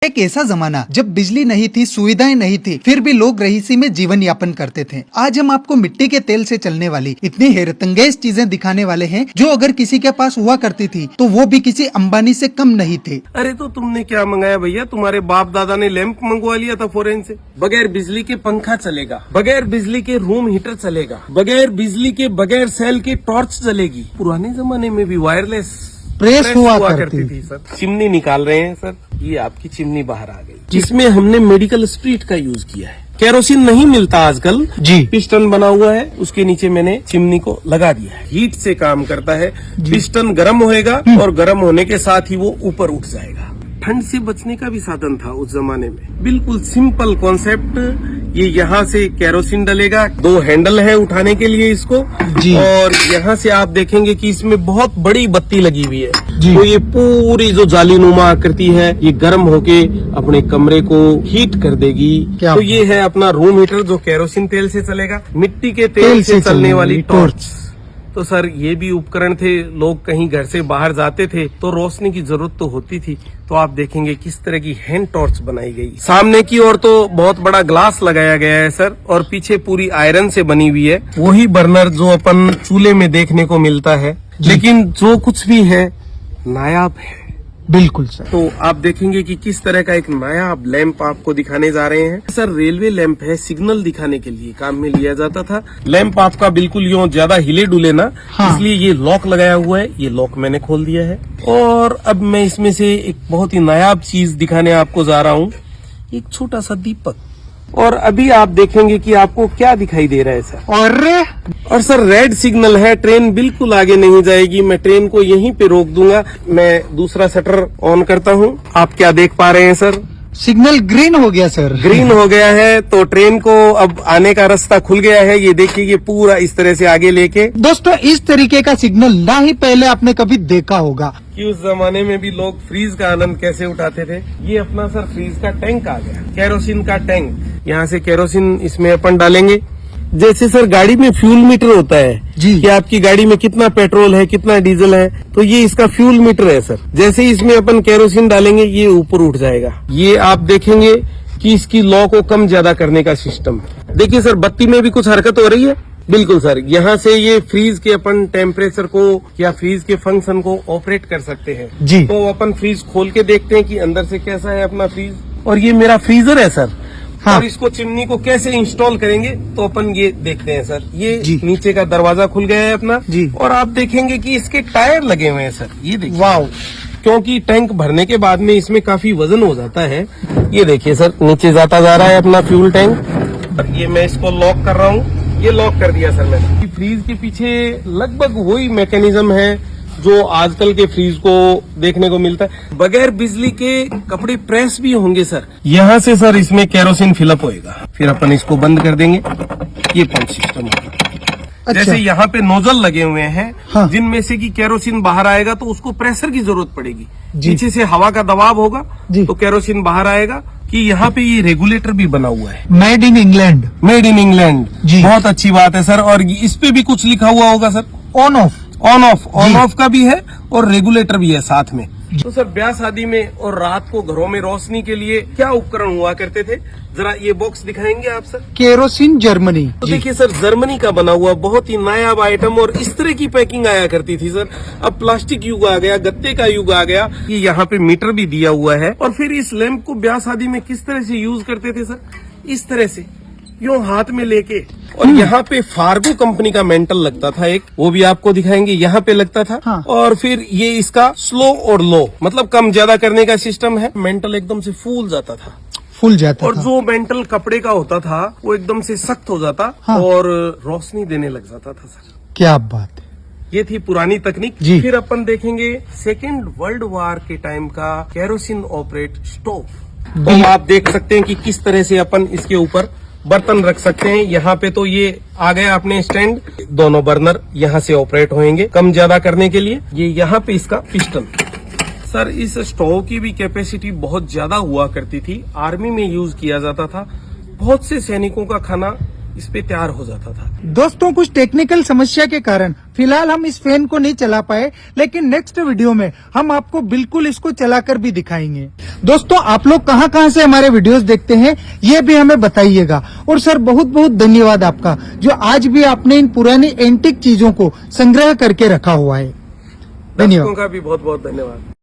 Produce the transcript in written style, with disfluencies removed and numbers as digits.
एक ऐसा जमाना जब बिजली नहीं थी, सुविधाएं नहीं थी, फिर भी लोग रईसी में जीवन यापन करते थे। आज हम आपको मिट्टी के तेल से चलने वाली इतनी हैरतअंगेज चीजें दिखाने वाले हैं जो अगर किसी के पास हुआ करती थी तो वो भी किसी अंबानी से कम नहीं थे। अरे तो तुमने क्या मंगाया भैया? तुम्हारे बाप दादा ने लैंप मंगवा लिया था फॉरेन से। बगैर बिजली के पंखा चलेगा, बगैर बिजली के रूम हीटर चलेगा, बगैर बिजली के बगैर सेल की टॉर्च चलेगी। पुराने जमाने में भी वायरलेस प्रेस हुआ करती थी सर। चिमनी निकाल रहे हैं सर, ये आपकी चिमनी बाहर आ गई, जिसमें हमने मेडिकल स्प्रिट का यूज किया है। केरोसिन नहीं मिलता आजकल जी, पिस्टन बना हुआ है, उसके नीचे मैंने चिमनी को लगा दिया है। हीट से काम करता है, पिस्टन गर्म होएगा और गर्म होने के साथ ही वो ऊपर उठ जाएगा। ठंड से बचने का भी साधन था उस जमाने में। बिल्कुल सिंपल कॉन्सेप्ट। ये यहाँ से केरोसिन डलेगा, 2 हैंडल है उठाने के लिए इसको जी। और यहाँ से आप देखेंगे कि इसमें बहुत बड़ी बत्ती लगी हुई है जी। तो ये पूरी जो जालीनुमा आकृति है ये गर्म होके अपने कमरे को हीट कर देगी। तो ये है अपना रूम हीटर जो केरोसिन तेल से चलेगा, मिट्टी के तेल से चलने वाली टॉर्च। तो सर ये भी उपकरण थे, लोग कहीं घर से बाहर जाते थे तो रोशनी की जरूरत तो होती थी। तो आप देखेंगे किस तरह की हैंड टॉर्च बनाई गई। सामने की ओर तो बहुत बड़ा ग्लास लगाया गया है सर, और पीछे पूरी आयरन से बनी हुई है। वही बर्नर जो अपन चूल्हे में देखने को मिलता है, लेकिन जो कुछ भी है नायाब है। बिल्कुल सर। तो आप देखेंगे कि किस तरह का एक नायाब लैंप आपको दिखाने जा रहे हैं। सर रेलवे लैंप है, सिग्नल दिखाने के लिए काम में लिया जाता था। लैंप आपका बिल्कुल यूं ज्यादा हिले डुले ना, इसलिए ये लॉक लगाया हुआ है। ये लॉक मैंने खोल दिया है और अब मैं इसमें से एक बहुत ही नायाब चीज दिखाने आपको जा रहा हूँ, एक छोटा सा दीपक। और अभी आप देखेंगे कि आपको क्या दिखाई दे रहा है सर। और सर रेड सिग्नल है, ट्रेन बिल्कुल आगे नहीं जाएगी। मैं ट्रेन को यहीं पे रोक दूंगा। मैं दूसरा शटर ऑन करता हूँ। आप क्या देख पा रहे हैं सर? सिग्नल ग्रीन हो गया सर। ग्रीन हो गया है तो ट्रेन को अब आने का रास्ता खुल गया है। ये देखिए, ये पूरा इस तरह से आगे लेके। दोस्तों इस तरीके का सिग्नल ना ही पहले आपने कभी देखा होगा कि उस जमाने में भी लोग फ्रीज का आनंद कैसे उठाते थे। ये अपना सर फ्रीज का टैंक आ गया, केरोसिन का टैंक। यहाँ से केरोसिन इसमें अपन डालेंगे। जैसे सर गाड़ी में फ्यूल मीटर होता है जी, कि आपकी गाड़ी में कितना पेट्रोल है, कितना डीजल है, तो ये इसका फ्यूल मीटर है सर। जैसे ही इसमें अपन केरोसिन डालेंगे ये ऊपर उठ जाएगा। ये आप देखेंगे कि इसकी लॉ को कम ज्यादा करने का सिस्टम। देखिए सर बत्ती में भी कुछ हरकत हो रही है। बिल्कुल सर, यहाँ से ये फ्रीज के अपन टेम्परेचर को या फ्रीज के फंक्शन को ऑपरेट कर सकते हैं जी। तो अपन फ्रीज खोल के देखते हैं कि अंदर से कैसा है अपना फ्रीज। और ये मेरा फ्रीजर है सर। हाँ। और इसको चिमनी को कैसे इंस्टॉल करेंगे तो अपन ये देखते हैं सर। ये नीचे का दरवाजा खुल गया है अपना जी। और आप देखेंगे कि इसके टायर लगे हुए हैं सर। ये देखिए, वाव। क्योंकि टैंक भरने के बाद में इसमें काफी वजन हो जाता है। ये देखिए सर, नीचे जाता जा रहा है अपना फ्यूल टैंक। और ये मैं इसको लॉक कर रहा हूँ। ये लॉक कर दिया सर मैंने। फ्रीज के पीछे लगभग वही मैकेनिज्म है जो आजकल के फ्रीज को देखने को मिलता है। बगैर बिजली के कपड़े प्रेस भी होंगे सर। यहाँ से सर इसमें केरोसिन फिलअप होएगा, फिर अपन इसको बंद कर देंगे। ये पंप सिस्टम होगा। अच्छा। जैसे यहाँ पे नोजल लगे हुए हैं हाँ। जिनमें से कि केरोसिन बाहर आएगा तो उसको प्रेशर की जरूरत पड़ेगी। नीचे से हवा का दबाव होगा तो केरोसिन बाहर आएगा। कि यहाँ पे ये रेगुलेटर भी बना हुआ है, made in England. Made in England, बहुत अच्छी बात है सर। और इस पे भी कुछ लिखा हुआ होगा sir, on off. On off का भी है और रेगुलेटर भी है साथ में। तो सर ब्याह शादी में और रात को घरों में रोशनी के लिए क्या उपकरण हुआ करते थे, जरा ये बॉक्स दिखाएंगे आप सर? Kerosene Germany. तो देखिए सर, जर्मनी का बना हुआ बहुत ही नायाब आइटम। और इस तरह की पैकिंग आया करती थी सर। अब प्लास्टिक युग आ गया, गत्ते का युग आ गया। ये यहाँ पे मीटर भी दिया हुआ है। और फिर इस लैंप को ब्याह शादी में किस तरह से यूज करते थे सर? इस तरह से यूं हाथ में लेके। और यहाँ पे फार्गो कंपनी का मेंटल लगता था एक, वो भी आपको दिखाएंगे। यहाँ पे लगता था हाँ। और फिर ये इसका स्लो और लो, मतलब कम ज्यादा करने का सिस्टम है। मेंटल एकदम से फूल जाता था। और जो मेंटल कपड़े का होता था वो एकदम से सख्त हो जाता हाँ। और रोशनी देने लग जाता था सर। क्या बात है। ये थी पुरानी तकनीक। फिर अपन देखेंगे सेकेंड वर्ल्ड वॉर के टाइम का केरोसिन ऑपरेट स्टोव। तो आप देख सकते हैं कि किस तरह से अपन इसके ऊपर बर्तन रख सकते हैं। यहाँ पे तो ये आ गया अपने स्टैंड, दोनों बर्नर यहाँ से ऑपरेट होंगे कम ज्यादा करने के लिए। ये यहाँ पे इसका पिस्टन। सर इस स्टोव की भी कैपेसिटी बहुत ज्यादा हुआ करती थी, आर्मी में यूज किया जाता था। बहुत से सैनिकों का खाना इस पे तैयार हो जाता था। दोस्तों कुछ टेक्निकल समस्या के कारण फिलहाल हम इस फैन को नहीं चला पाए, लेकिन नेक्स्ट वीडियो में हम आपको बिल्कुल इसको चलाकर भी दिखाएंगे। दोस्तों आप लोग कहां कहां से हमारे वीडियोस देखते हैं ये भी हमें बताइएगा। और सर बहुत बहुत धन्यवाद आपका, जो आज भी आपने इन पुरानी एंटीक चीजों को संग्रह करके रखा हुआ है। धन्यवाद। दर्शकों का भी बहुत बहुत धन्यवाद।